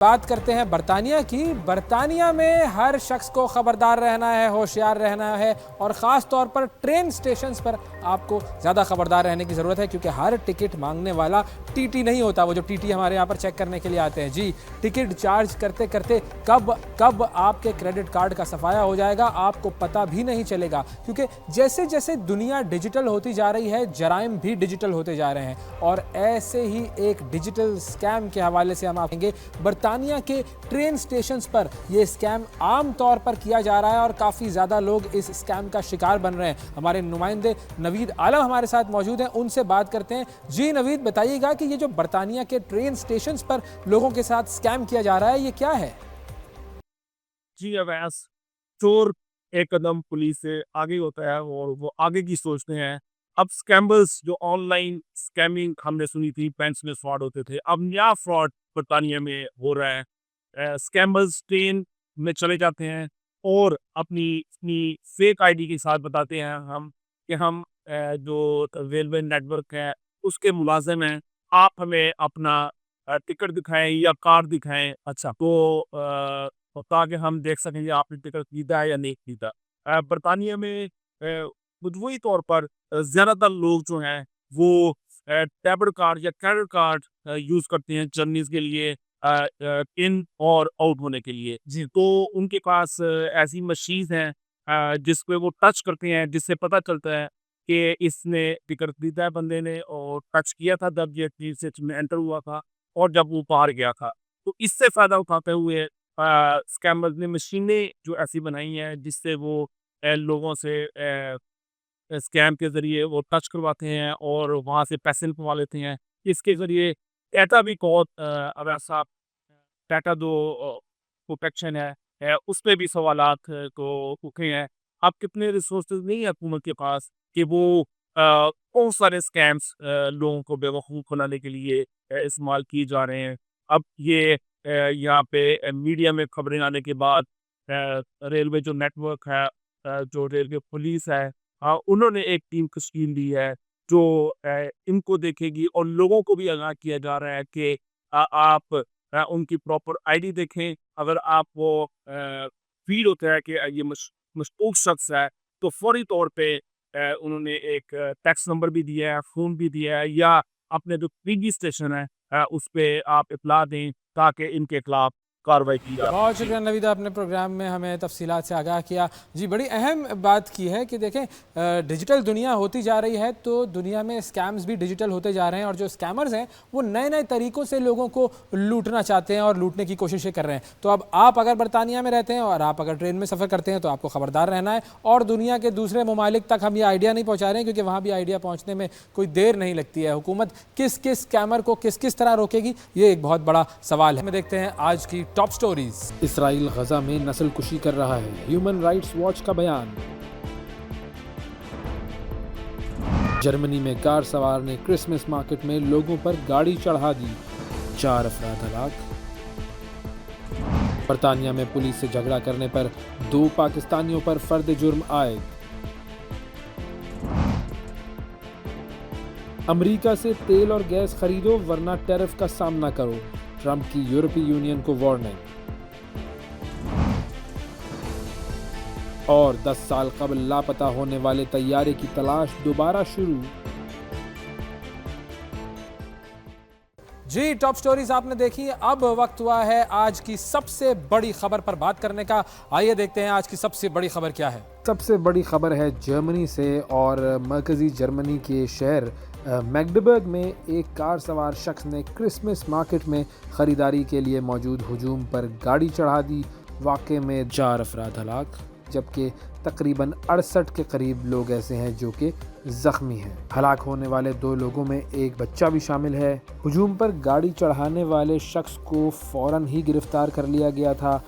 بات کرتے ہیں برطانیہ کی۔ برطانیہ میں ہر شخص کو خبردار رہنا ہے، ہوشیار رہنا ہے، اور خاص طور پر ٹرین سٹیشنز پر آپ کو زیادہ خبردار رہنے کی ضرورت ہے، کیونکہ ہر ٹکٹ مانگنے والا ٹی ٹی نہیں ہوتا، وہ جو ٹی ٹی ہمارے یہاں پر چیک کرنے کے لیے آتے ہیں۔ جی، ٹکٹ چارج کرتے کرتے کب آپ کے کریڈٹ کارڈ کا صفایا ہو جائے گا آپ کو پتہ بھی نہیں چلے گا، کیونکہ جیسے جیسے دنیا ڈیجیٹل ہوتی جا رہی ہے، جرائم بھی ڈیجیٹل ہوتے جا رہے ہیں، اور ایسے ہی ایک ڈیجیٹل سکیم کے حوالے سے ہم آپ کہیں گے۔ برطانیہ کے ٹرین سٹیشنز پر یہ سکیم عام طور پر کیا جا رہا ہے، اور کافی زیادہ لوگ اس سکیم کا شکار بن رہے ہیں۔ ہمارے نمائندے نوید عالم ہمارے ساتھ موجود ہیں، ان سے بات کرتے ہیں۔ جی نوید، بتائیے گا کہ یہ جو برطانیہ کے ٹرین سٹیشنز پر لوگوں کے ساتھ سکیم کیا جا رہا ہے، یہ کیا ہے؟ جی اویس، چور ایک قدم پولیس سے آگے ہوتا ہے اور وہ آگے کی سوچتے ہیں۔ اب سکیمبلز جو آن لائن سکیمنگ ہم نے سنی تھی، پینس میں فراڈ ہوتے تھے، اب نیا فراڈ برطانیہ میں ہو رہا ہے۔ سکیمبلز ٹرین میں چلے جاتے ہیں اور اپنی فیک آئی ڈی کے ساتھ بتاتے ہیں کہ ہم جو ریلوے نیٹ ورک ہے اس کے ملازم ہیں، آپ ہمیں اپنا ٹکٹ دکھائیں یا کارڈ دکھائیں، اچھا تو تاکہ ہم دیکھ سکیں کہ آپ نے ٹکٹ خریدا ہے یا نہیں خریدا۔ برطانیہ میں مجموعی طور پر زیادہ تر لوگ جو ہیں وہ ڈیبٹ کارڈ یا کریڈٹ کارڈ یوز کرتے ہیں جرنیز کے لیے، ان اور آؤٹ ہونے کے لیے۔ جی، تو ان کے پاس ایسی مشینز ہیں جس پہ وہ ٹچ کرتے ہیں، جس سے پتہ چلتا ہے کہ اس نے ٹکٹ خریدا ہے بندے نے، اور ٹچ کیا تھا جب یہ ٹرین میں انٹر ہوا تھا اور جب وہ باہر گیا تھا۔ تو اس سے فائدہ اٹھاتے ہوئے اسکیمرز نے مشینیں جو ایسی بنائی ہیں جس سے وہ لوگوں سے اسکیم کے ذریعے وہ ٹچ کرواتے ہیں اور وہاں سے پیسے نکلوا لیتے ہیں۔ اس کے ذریعے ڈیٹا بھی بہت ایسا ڈیٹا جو پروٹیکشن ہے اس پہ بھی سوالات کو اٹھے ہیں۔ اب کتنے ریسورسز نہیں ہیں حکومت کے پاس کہ وہ بہت سارے اسکیمس لوگوں کو بیوقوف بنانے کے لیے استعمال کیے جا رہے ہیں۔ اب یہ یہاں پہ میڈیا میں خبریں آنے کے بعد ریلوے جو نیٹ ورک ہے، جو ریلوے پولیس ہے، انہوں نے ایک ٹیم تشکیل دی ہے جو ان کو دیکھے گی، اور لوگوں کو بھی آگاہ کیا جا رہا ہے کہ آپ ان کی پراپر آئی ڈی دیکھیں۔ اگر آپ وہ فیل ہوتا ہے کہ یہ مشکوک شخص ہے تو فوری طور پہ انہوں نے ایک ٹیکس نمبر بھی دیا ہے، فون بھی دیا ہے، یا اپنے جو پی جی اسٹیشن ہے اس پہ آپ اطلاع دیں تاکہ ان کے خلاف کاروائی کی جائے۔ بہت شکریہ نوید، آپ نے پروگرام میں ہمیں تفصیلات سے آگاہ کیا۔ جی، بڑی اہم بات کی ہے کہ دیکھیں ڈیجیٹل دنیا ہوتی جا رہی ہے تو دنیا میں سکیمز بھی ڈیجیٹل ہوتے جا رہے ہیں، اور جو سکیمرز ہیں وہ نئے نئے طریقوں سے لوگوں کو لوٹنا چاہتے ہیں اور لوٹنے کی کوششیں کر رہے ہیں۔ تو اب آپ اگر برطانیہ میں رہتے ہیں اور آپ اگر ٹرین میں سفر کرتے ہیں تو آپ کو خبردار رہنا ہے، اور دنیا کے دوسرے ممالک تک ہم یہ آئیڈیا نہیں پہنچا رہے ہیں، کیونکہ وہاں بھی آئیڈیا پہنچنے میں کوئی دیر نہیں لگتی ہے۔ حکومت کس سکیمر کو کس طرح روکے گی، یہ ایک بہت بڑا سوال ہے۔ ہمیں دیکھتے ہیں آج کی ٹاپ سٹوریز۔ اسرائیل غزہ میں نسل کشی کر رہا ہے، ہیومن رائٹس واچ کا بیان۔ جرمنی میں کار سوار نے کرسمس مارکیٹ میں لوگوں پر گاڑی چڑھا دی، 4 افراد ہلاک۔ برطانیہ میں پولیس سے جھگڑا کرنے پر 2 پاکستانیوں پر فرد جرم عائد۔ امریکہ سے تیل اور گیس خریدو ورنہ ٹیرف کا سامنا کرو، ٹرمپ کی یورپی یونین کو وارننگ۔ اور 10 سال قبل لاپتہ ہونے والے طیارے کی تلاش دوبارہ شروع۔ جی، ٹاپ سٹوریز آپ نے دیکھی، اب وقت ہوا ہے آج کی سب سے بڑی خبر پر بات کرنے کا۔ آئیے دیکھتے ہیں آج کی سب سے بڑی خبر کیا ہے۔ سب سے بڑی خبر ہے جرمنی سے، اور مرکزی جرمنی کے شہر میگڈبرگ میں ایک کار سوار شخص نے کرسمس مارکیٹ میں خریداری کے لیے موجود ہجوم پر گاڑی چڑھا دی۔ واقعے میں 4 افراد ہلاک، جبکہ تقریباً 68 کے قریب لوگ ایسے ہیں جو کہ زخمی ہیں۔ ہلاک ہونے والے 2 لوگوں میں ایک بچہ بھی شامل ہے۔ ہجوم پر گاڑی چڑھانے والے شخص کو فوراً ہی گرفتار کر لیا گیا تھا،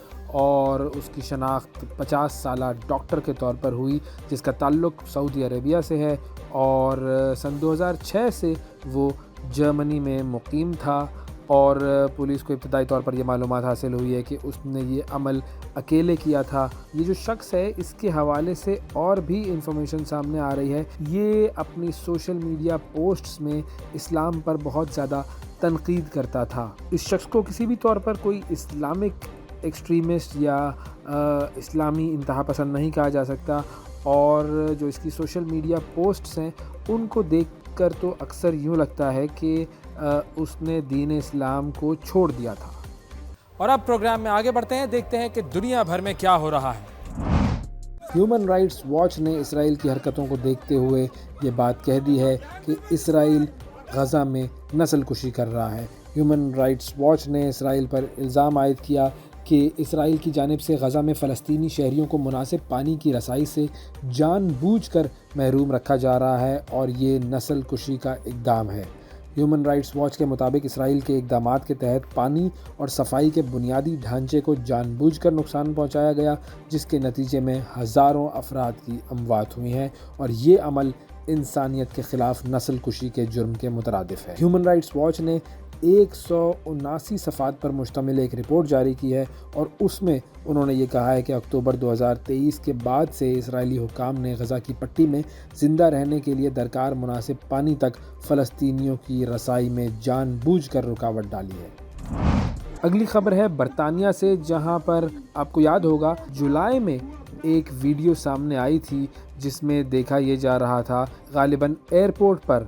اور اس کی شناخت 50 سالہ ڈاکٹر کے طور پر ہوئی، جس کا تعلق سعودی عربیہ سے ہے، اور سن 2006 سے وہ جرمنی میں مقیم تھا، اور پولیس کو ابتدائی طور پر یہ معلومات حاصل ہوئی ہے کہ اس نے یہ عمل اکیلے کیا تھا۔ یہ جو شخص ہے اس کے حوالے سے اور بھی انفارمیشن سامنے آ رہی ہے۔ یہ اپنی سوشل میڈیا پوسٹس میں اسلام پر بہت زیادہ تنقید کرتا تھا۔ اس شخص کو کسی بھی طور پر کوئی اسلامک ایکسٹریمسٹ یا اسلامی انتہا پسند نہیں کہا جا سکتا، اور جو اس کی سوشل میڈیا پوسٹس ہیں ان کو دیکھ کر تو اکثر یوں لگتا ہے کہ اس نے دین اسلام کو چھوڑ دیا تھا۔ اور اب پروگرام میں آگے بڑھتے ہیں، دیکھتے ہیں کہ دنیا بھر میں کیا ہو رہا ہے۔ ہیومن رائٹس واچ نے اسرائیل کی حرکتوں کو دیکھتے ہوئے یہ بات کہہ دی ہے کہ اسرائیل غزہ میں نسل کشی کر رہا ہے۔ ہیومن رائٹس واچ نے اسرائیل پر الزام عائد کیا کہ اسرائیل کی جانب سے غزہ میں فلسطینی شہریوں کو مناسب پانی کی رسائی سے جان بوجھ کر محروم رکھا جا رہا ہے اور یہ نسل کشی کا اقدام ہے۔ ہیومن رائٹس واچ کے مطابق اسرائیل کے اقدامات کے تحت پانی اور صفائی کے بنیادی ڈھانچے کو جان بوجھ کر نقصان پہنچایا گیا، جس کے نتیجے میں ہزاروں افراد کی اموات ہوئی ہیں، اور یہ عمل انسانیت کے خلاف نسل کشی کے جرم کے مترادف ہے۔ ہیومن رائٹس واچ نے 179 صفحات پر مشتمل ایک رپورٹ جاری کی ہے، اور اس میں انہوں نے یہ کہا ہے کہ اکتوبر 2023 کے بعد سے اسرائیلی حکام نے غزہ کی پٹی میں زندہ رہنے کے لیے درکار مناسب پانی تک فلسطینیوں کی رسائی میں جان بوجھ کر رکاوٹ ڈالی ہے۔ اگلی خبر ہے برطانیہ سے، جہاں پر آپ کو یاد ہوگا جولائی میں ایک ویڈیو سامنے آئی تھی جس میں دیکھا یہ جا رہا تھا غالباً ایئرپورٹ پر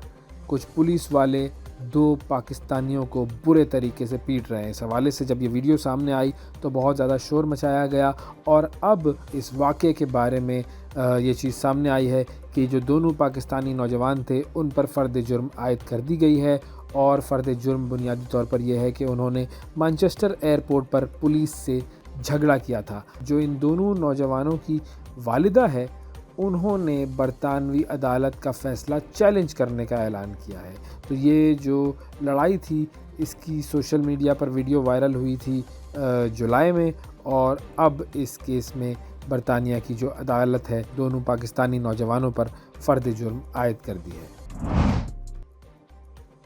کچھ پولیس والے 2 پاکستانیوں کو برے طریقے سے پیٹ رہے ہیں۔ اس حوالے سے جب یہ ویڈیو سامنے آئی تو بہت زیادہ شور مچایا گیا، اور اب اس واقعے کے بارے میں یہ چیز سامنے آئی ہے کہ جو دونوں پاکستانی نوجوان تھے ان پر فرد جرم عائد کر دی گئی ہے، اور فرد جرم بنیادی طور پر یہ ہے کہ انہوں نے مانچسٹر ایئرپورٹ پر پولیس سے جھگڑا کیا تھا۔ جو ان دونوں نوجوانوں کی والدہ ہے انہوں نے برطانوی عدالت کا فیصلہ چیلنج کرنے کا اعلان کیا ہے۔ تو یہ جو لڑائی تھی اس کی سوشل میڈیا پر ویڈیو وائرل ہوئی تھی جولائی میں، اور اب اس کیس میں برطانیہ کی جو عدالت ہے دونوں پاکستانی نوجوانوں پر فرد جرم عائد کر دی ہے۔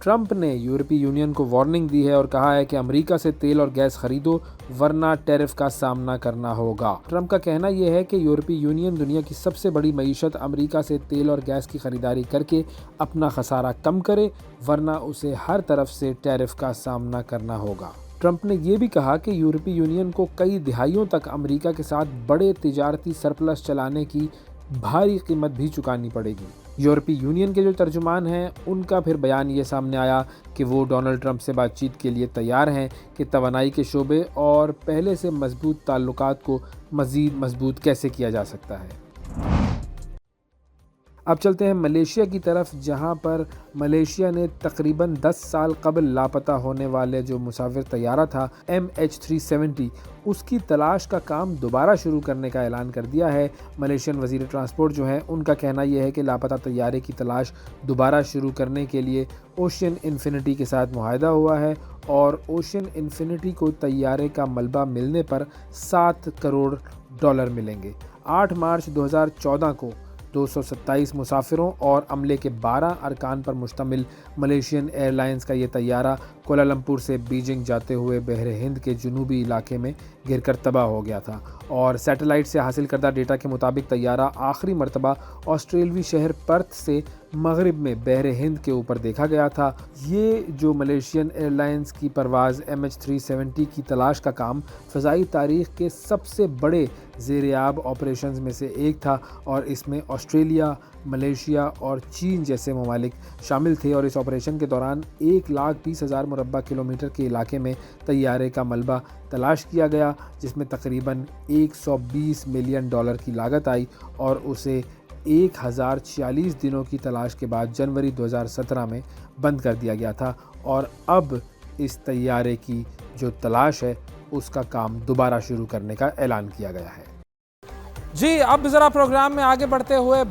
ٹرمپ نے یورپی یونین کو وارننگ دی ہے اور کہا ہے کہ امریکہ سے تیل اور گیس خریدو ورنہ ٹیرف کا سامنا کرنا ہوگا۔ ٹرمپ کا کہنا یہ ہے کہ یورپی یونین دنیا کی سب سے بڑی معیشت امریکہ سے تیل اور گیس کی خریداری کر کے اپنا خسارہ کم کرے، ورنہ اسے ہر طرف سے ٹیرف کا سامنا کرنا ہوگا۔ ٹرمپ نے یہ بھی کہا کہ یورپی یونین کو کئی دہائیوں تک امریکہ کے ساتھ بڑے تجارتی سرپلس چلانے کی بھاری قیمت بھی چکانی پڑے گی۔ یورپی یونین کے جو ترجمان ہیں ان کا پھر بیان یہ سامنے آیا کہ وہ ڈونلڈ ٹرمپ سے بات چیت کے لیے تیار ہیں کہ توانائی کے شعبے اور پہلے سے مضبوط تعلقات کو مزید مضبوط کیسے کیا جا سکتا ہے۔ اب چلتے ہیں ملیشیا کی طرف، جہاں پر ملیشیا نے تقریباً 10 سال قبل لاپتہ ہونے والے جو مسافر طیارہ تھا MH370 اس کی تلاش کا کام دوبارہ شروع کرنے کا اعلان کر دیا ہے۔ ملیشین وزیر ٹرانسپورٹ جو ہیں ان کا کہنا یہ ہے کہ لاپتہ طیارے کی تلاش دوبارہ شروع کرنے کے لیے اوشین انفینٹی کے ساتھ معاہدہ ہوا ہے، اور اوشین انفینٹی کو طیارے کا ملبہ ملنے پر $7 کروڑ ملیں گے۔ 8 مارچ 2014 کو 227 مسافروں اور عملے کے 12 ارکان پر مشتمل ملیشین ایئر لائنز کا یہ طیارہ کوالالمپور سے بیجنگ جاتے ہوئے بحر ہند کے جنوبی علاقے میں گر کر تباہ ہو گیا تھا، اور سیٹلائٹ سے حاصل کردہ ڈیٹا کے مطابق طیارہ آخری مرتبہ آسٹریلوی شہر پرتھ سے مغرب میں بحر ہند کے اوپر دیکھا گیا تھا۔ یہ جو ملیشین ایئر لائنز کی پرواز MH370 کی تلاش کا کام فضائی تاریخ کے سب سے بڑے زیر آب آپریشنز میں سے ایک تھا، اور اس میں آسٹریلیا، ملیشیا اور چین جیسے ممالک شامل تھے، اور اس آپریشن کے دوران 1,20,000 مربع کلومیٹر کے علاقے میں طیارے کا ملبہ تلاش کیا گیا، جس میں تقریباً $120 ملین کی لاگت آئی، اور اسے 1046 دنوں کی تلاش کے بعد جنوری 2017 میں بند کر دیا گیا تھا، اور اب اس طیارے کی جو تلاش ہے اس کا کام دوبارہ شروع کرنے کا اعلان کیا گیا ہے۔ جی اب ذرا پروگرام میں آگے بڑھتے ہوئے